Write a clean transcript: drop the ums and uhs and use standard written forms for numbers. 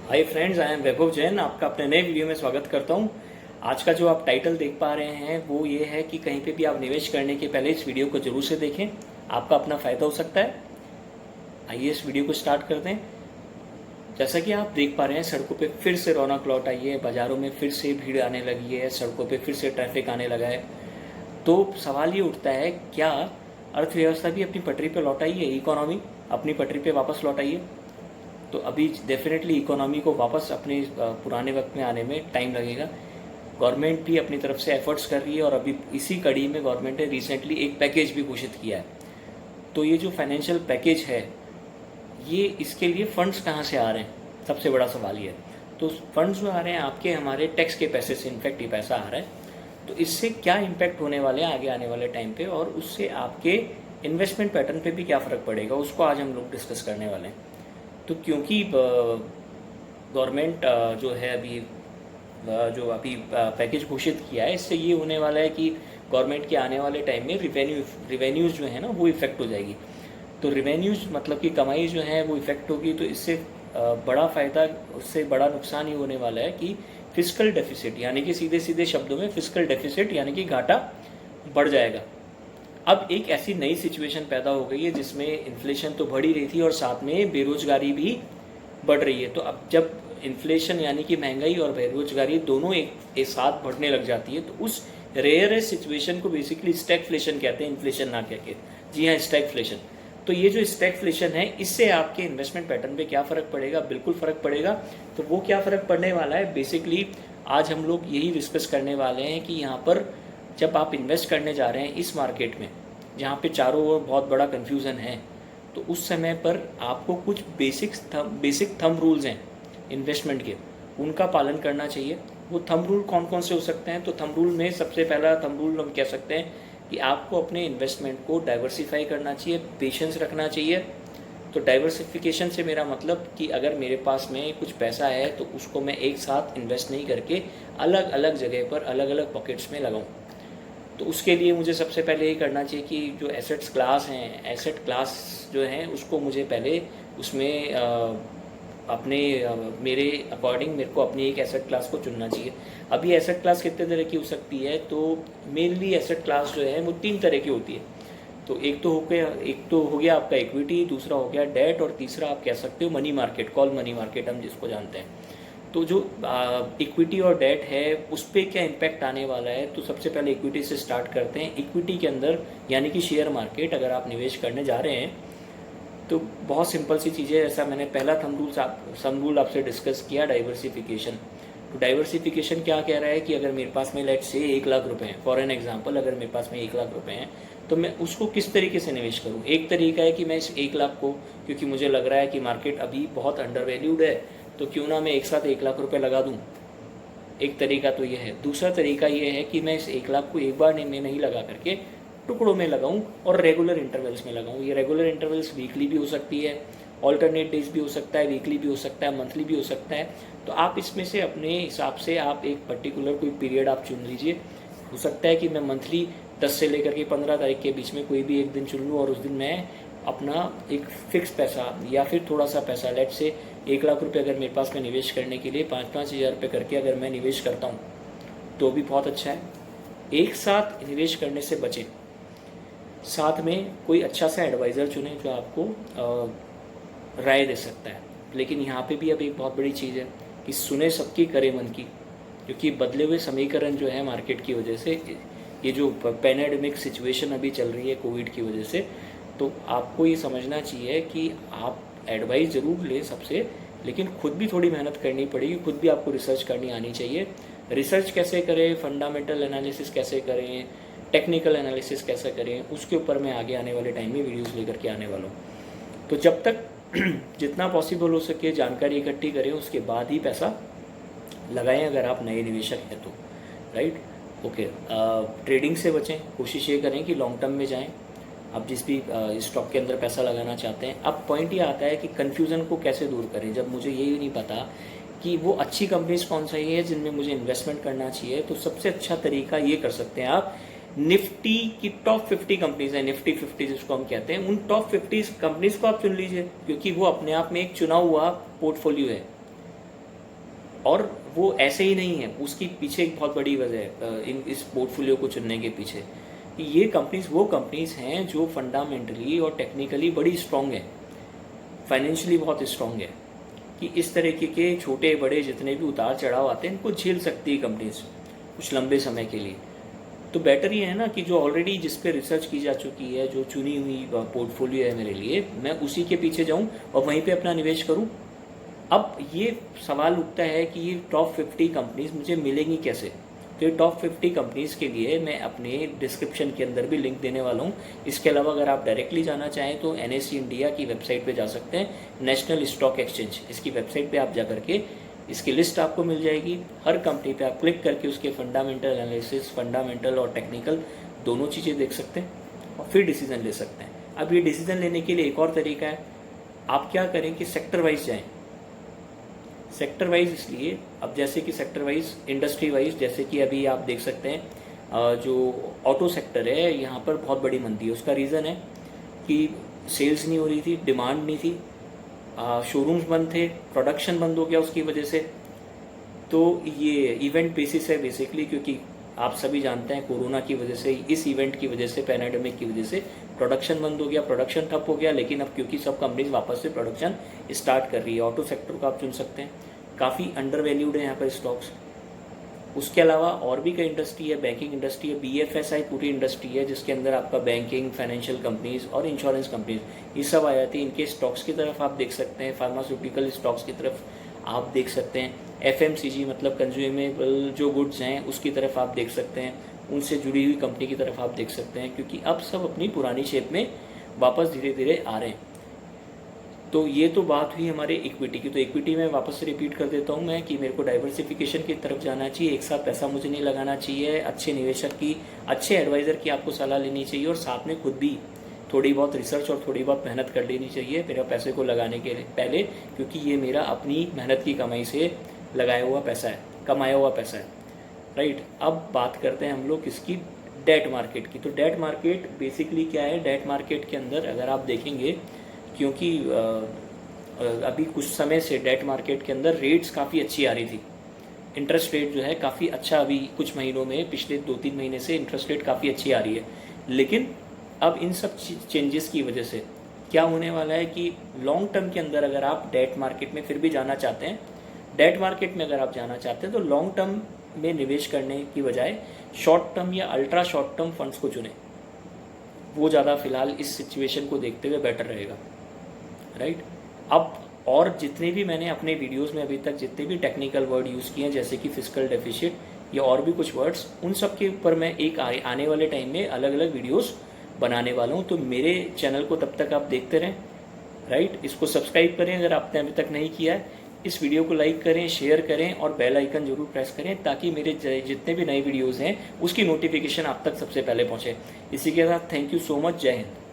Hi friends, I am वैभव जैन। आपका अपने नए वीडियो में स्वागत करता हूं। आज का जो आप टाइटल देख पा रहे हैं वो ये है कि कहीं पे भी आप निवेश करने के पहले इस वीडियो को जरूर से देखें, आपका अपना फायदा हो सकता है। आइए इस वीडियो को स्टार्ट करते हैं। जैसा कि आप देख पा रहे हैं, सड़कों पे फिर से रौनक लौट आई है, बाजारों में फिर से भीड़ आने लगी है, सड़कों पे फिर से ट्रैफिक आने लगा है। तो सवाल ये उठता है, क्या अर्थव्यवस्था भी अपनी पटरी पे लौट आई है? इकोनॉमी अपनी पटरी पे वापस लौट आई है? तो अभी डेफिनेटली इकोनॉमी को वापस अपने पुराने वक्त में आने में टाइम लगेगा। गवर्नमेंट भी अपनी तरफ से एफर्ट्स कर रही है और अभी इसी कड़ी में गवर्नमेंट ने रिसेंटली एक पैकेज भी घोषित किया है। तो ये जो फाइनेंशियल पैकेज है, ये इसके लिए फंड्स कहाँ से आ रहे हैं, सबसे बड़ा सवाल ये है। तो फंड्स जो आ रहे हैं आपके हमारे टैक्स के पैसे से, इनफैक्ट ये पैसा आ रहा है। तो इससे क्या इम्पैक्ट होने वाले हैं आगे आने वाले टाइम पे, और उससे आपके इन्वेस्टमेंट पैटर्न पे भी क्या फ़र्क पड़ेगा, उसको आज हम लोग डिस्कस करने वाले हैं। तो क्योंकि गवर्नमेंट जो है अभी जो अभी पैकेज घोषित किया है, इससे ये होने वाला है कि गवर्नमेंट के आने वाले टाइम में रिवेन्यूज़ जो है ना वो इफेक्ट हो जाएगी। तो रिवेन्यूज़ मतलब कि कमाई जो है वो इफेक्ट होगी। तो इससे बड़ा फ़ायदा, उससे बड़ा नुकसान ये होने वाला है कि फिस्कल डेफिसिट, यानी कि सीधे सीधे शब्दों में फिस्कल डेफिसिट यानी कि घाटा बढ़ जाएगा। अब एक ऐसी नई सिचुएशन पैदा हो गई है जिसमें इन्फ्लेशन तो बढ़ ही रही थी और साथ में बेरोजगारी भी बढ़ रही है। तो अब जब इन्फ्लेशन यानी कि महंगाई और बेरोजगारी दोनों एक साथ बढ़ने लग जाती है, तो उस रेयरेस्ट सिचुएशन को बेसिकली स्टैगफ्लेशन कहते हैं, इन्फ्लेशन ना कह के। जी हाँ, स्टैगफ्लेशन। तो ये जो स्टैगफ्लेशन है, इससे आपके इन्वेस्टमेंट पैटर्न पे क्या फ़र्क पड़ेगा? बिल्कुल फ़र्क पड़ेगा। तो वो क्या फ़र्क पड़ने वाला है, बेसिकली आज हम लोग यही डिस्कस करने वाले हैं कि यहाँ पर जब आप इन्वेस्ट करने जा रहे हैं इस मार्केट में, जहाँ पे चारों ओर बहुत बड़ा कन्फ्यूज़न है, तो उस समय पर आपको कुछ बेसिक थंब रूल्स हैं इन्वेस्टमेंट के, उनका पालन करना चाहिए। वो थंब रूल कौन कौन से हो सकते हैं? तो थंब रूल में सबसे पहला थंब रूल हम कह सकते हैं कि आपको अपने इन्वेस्टमेंट को डाइवर्सिफाई करना चाहिए, पेशेंस रखना चाहिए। तो डाइवर्सिफिकेशन से मेरा मतलब कि अगर मेरे पास में कुछ पैसा है तो उसको मैं एक साथ इन्वेस्ट नहीं करके अलग अलग जगह पर अलग अलग पॉकेट्स में लगाऊं। तो उसके लिए मुझे सबसे पहले ये करना चाहिए कि जो एसेट्स क्लास हैं, एसेट क्लास जो हैं उसको मुझे पहले उसमें मेरे अकॉर्डिंग मेरे को अपनी एक एसेट क्लास को चुनना चाहिए। अभी एसेट क्लास कितने तरह की हो सकती है? तो मेनली एसेट क्लास जो है वो 3 तरह की होती है। तो एक तो हो गया आपका इक्विटी, दूसरा हो गया डेट, और तीसरा आप कह सकते हो money market, call money market हम जिसको जानते हैं। तो जो इक्विटी और डेट है उस पर क्या इम्पैक्ट आने वाला है? तो सबसे पहले इक्विटी से स्टार्ट करते हैं। इक्विटी के अंदर यानी कि शेयर मार्केट अगर आप निवेश करने जा रहे हैं तो बहुत सिंपल सी चीज़ें, जैसा मैंने पहला थंब रूल आपसे डिस्कस किया, डाइवर्सिफिकेशन। तो डाइवर्सिफिकेशन क्या कह रहा है कि अगर मेरे पास में लेट से 1 लाख रुपए हैं, फॉर एन एग्जांपल, अगर मेरे पास में 1 लाख रुपए हैं तो मैं उसको किस तरीके से निवेश करूं? एक तरीका है कि मैं इस 1 लाख को, क्योंकि मुझे लग रहा है कि मार्केट अभी बहुत अंडर वैल्यूड है, तो क्यों ना मैं एक साथ 1 लाख रुपए लगा दूं। एक तरीका तो ये है। दूसरा तरीका ये है कि मैं इस 1 लाख को एक बार नहीं लगा करके टुकड़ों में लगाऊं और रेगुलर इंटरवल्स में लगाऊं। ये रेगुलर इंटरवल्स वीकली भी हो सकती है, ऑल्टरनेट डेज भी हो सकता है, वीकली भी हो सकता है, मंथली भी हो सकता है। तो आप इसमें से अपने हिसाब से आप एक पर्टिकुलर कोई पीरियड आप चुन लीजिए। हो सकता है कि मैं मंथली 10 से लेकर के 15 तारीख के बीच में कोई भी एक दिन चुन लूँ और उस दिन मैं अपना एक फिक्स पैसा या फिर थोड़ा सा पैसा, लेट से 1 लाख रुपये अगर मेरे पास में निवेश करने के लिए 5-5 हज़ार रुपये करके अगर मैं निवेश करता हूँ तो भी बहुत अच्छा है। एक साथ निवेश करने से बचें, साथ में कोई अच्छा सा एडवाइज़र चुनें जो आपको राय दे सकता है। लेकिन यहाँ पे भी अब एक बहुत बड़ी चीज़ है कि सुने सबकी करे मन की, क्योंकि बदले हुए समीकरण जो है मार्केट की वजह से, ये जो पैंडेमिक सिचुएशन अभी चल रही है कोविड की वजह से, तो आपको ये समझना चाहिए कि आप एडवाइस ज़रूर लें सबसे, लेकिन खुद भी थोड़ी मेहनत करनी पड़ेगी, खुद भी आपको रिसर्च करनी आनी चाहिए। रिसर्च कैसे करें, फंडामेंटल एनालिसिस कैसे करें, टेक्निकल एनालिसिस कैसे करें, उसके ऊपर मैं आगे आने वाले टाइम में वीडियोस लेकर के आने वाला हूँ। तो जब तक जितना पॉसिबल हो सके जानकारी इकट्ठी करें, उसके बाद ही पैसा लगाएं अगर आप नए निवेशक हैं तो, राइट। ओके, ट्रेडिंग से बचें, कोशिश ये करें कि लॉन्ग टर्म में जाएं आप जिस भी स्टॉक के अंदर पैसा लगाना चाहते हैं। अब पॉइंट ये आता है कि कन्फ्यूज़न को कैसे दूर करें। जब मुझे यही नहीं पता कि वो अच्छी कंपनीज कौन सी है जिनमें मुझे इन्वेस्टमेंट करना चाहिए, तो सबसे अच्छा तरीका ये कर सकते हैं आप, निफ्टी की टॉप 50 कंपनीज है, निफ्टी 50 जिसको हम कहते हैं, उन टॉप 50 कंपनीज को आप चुन लीजिए, क्योंकि वो अपने आप में एक चुना हुआ पोर्टफोलियो है। और वो ऐसे ही नहीं है, उसकी पीछे एक बहुत बड़ी वजह है इस पोर्टफोलियो को चुनने के पीछे कि ये कंपनीज वो कंपनीज हैं जो फंडामेंटली और टेक्निकली बड़ी स्ट्रांग है, फाइनेंशियली बहुत स्ट्रांग है, कि इस तरीके के छोटे बड़े जितने भी उतार चढ़ाव आते हैं इनको झेल सकती है कंपनीज कुछ लंबे समय के लिए। तो बेटर ये है ना कि जो ऑलरेडी जिस पे रिसर्च की जा चुकी है, जो चुनी हुई पोर्टफोलियो है मेरे लिए, मैं उसी के पीछे जाऊं और वहीं पे अपना निवेश करूं। अब ये सवाल उठता है कि ये टॉप 50 कंपनीज मुझे मिलेंगी कैसे। तो ये टॉप 50 कंपनीज के लिए मैं अपने डिस्क्रिप्शन के अंदर भी लिंक देने वाला हूँ। इसके अलावा अगर आप डायरेक्टली जाना चाहें तो NSE इंडिया की वेबसाइट पे जा सकते हैं, नेशनल स्टॉक एक्सचेंज, इसकी वेबसाइट पे आप जा करके इसकी लिस्ट आपको मिल जाएगी। हर कंपनी पे आप क्लिक करके उसके फंडामेंटल एनालिसिस, फंडामेंटल और टेक्निकल दोनों चीज़ें देख सकते हैं और फिर डिसीजन ले सकते हैं। अब ये डिसीजन लेने के लिए एक और तरीका है, आप क्या करें कि सेक्टर वाइज जाएँ। सेक्टर वाइज इसलिए, अब जैसे कि सेक्टर वाइज, इंडस्ट्री वाइज, जैसे कि अभी आप देख सकते हैं जो ऑटो सेक्टर है यहाँ पर बहुत बड़ी मंदी है। उसका रीज़न है कि सेल्स नहीं हो रही थी, डिमांड नहीं थी, शोरूम्स बंद थे, प्रोडक्शन बंद हो गया उसकी वजह से। तो ये इवेंट बेसिस है बेसिकली, क्योंकि आप सभी जानते हैं कोरोना की वजह से, इस इवेंट की वजह से, पैंडेमिक की वजह से प्रोडक्शन बंद हो गया, प्रोडक्शन ठप हो गया। लेकिन अब क्योंकि सब कंपनीज वापस से प्रोडक्शन स्टार्ट कर रही है, ऑटो सेक्टर को आप चुन सकते हैं। काफ़ी अंडर वैल्यूड है यहाँ पर स्टॉक्स। उसके अलावा और भी कई इंडस्ट्री है, बैंकिंग इंडस्ट्री है, BFSI पूरी इंडस्ट्री है जिसके अंदर आपका बैंकिंग, फाइनेंशियल कंपनीज और इंश्योरेंस कंपनीज ये सब आ जाती है। इनके स्टॉक्स की तरफ आप देख सकते हैं, फार्मास्यूटिकल स्टॉक्स की तरफ आप देख सकते हैं, FMCG मतलब कंज्यूमेबल जो गुड्स हैं उसकी तरफ आप देख सकते हैं, उनसे जुड़ी हुई कंपनी की तरफ आप देख सकते हैं, क्योंकि अब सब अपनी पुरानी शेप में वापस धीरे धीरे आ रहे हैं। तो ये तो बात हुई हमारे इक्विटी की। तो इक्विटी में वापस से रिपीट कर देता हूँ मैं कि मेरे को डाइवर्सिफिकेशन की तरफ जाना चाहिए, एक साथ पैसा मुझे नहीं लगाना चाहिए, अच्छे निवेशक की, अच्छे एडवाइज़र की आपको सलाह लेनी चाहिए और साथ में खुद भी थोड़ी बहुत रिसर्च और थोड़ी बहुत मेहनत कर लेनी चाहिए मेरे पैसे को लगाने के पहले, क्योंकि ये मेरा अपनी मेहनत की कमाई से लगाया हुआ पैसा है, कमाया हुआ पैसा है, राइट। अब बात करते हैं हम लोग किसकी, डेट मार्केट की। तो डेट मार्केट बेसिकली क्या है, डेट मार्केट के अंदर अगर आप देखेंगे, क्योंकि अभी कुछ समय से डेट मार्केट के अंदर रेट्स काफ़ी अच्छी आ रही थी, इंटरेस्ट रेट जो है काफ़ी अच्छा, अभी कुछ महीनों में, पिछले 2-3 महीने से इंटरेस्ट रेट काफ़ी अच्छी आ रही है। लेकिन अब इन सब चेंजेस की वजह से क्या होने वाला है कि लॉन्ग टर्म के अंदर अगर आप डेट मार्केट में फिर भी जाना चाहते हैं, डेट मार्केट में अगर आप जाना चाहते हैं तो लॉन्ग टर्म में निवेश करने की बजाय शॉर्ट टर्म या अल्ट्रा शॉर्ट टर्म फंड्स को चुनें, वो ज़्यादा फिलहाल इस सिचुएशन को देखते हुए बेटर रहेगा, राइट। अब और जितने भी मैंने अपने वीडियोस में अभी तक जितने भी टेक्निकल वर्ड यूज़ किए हैं, जैसे कि फिस्कल डेफिसिट या और भी कुछ वर्ड्स, उन सब के ऊपर मैं एक आने वाले टाइम में अलग अलग वीडियोस बनाने वाला हूँ। तो मेरे चैनल को तब तक आप देखते रहें, राइट। इसको सब्सक्राइब करें अगर आपने अभी तक नहीं किया है, इस वीडियो को लाइक करें, शेयर करें और बेल आइकन जरूर प्रेस करें ताकि मेरे जितने भी नए वीडियोज़ हैं उसकी नोटिफिकेशन आप तक सबसे पहले पहुँचे। इसी के साथ थैंक यू सो मच, जय हिंद।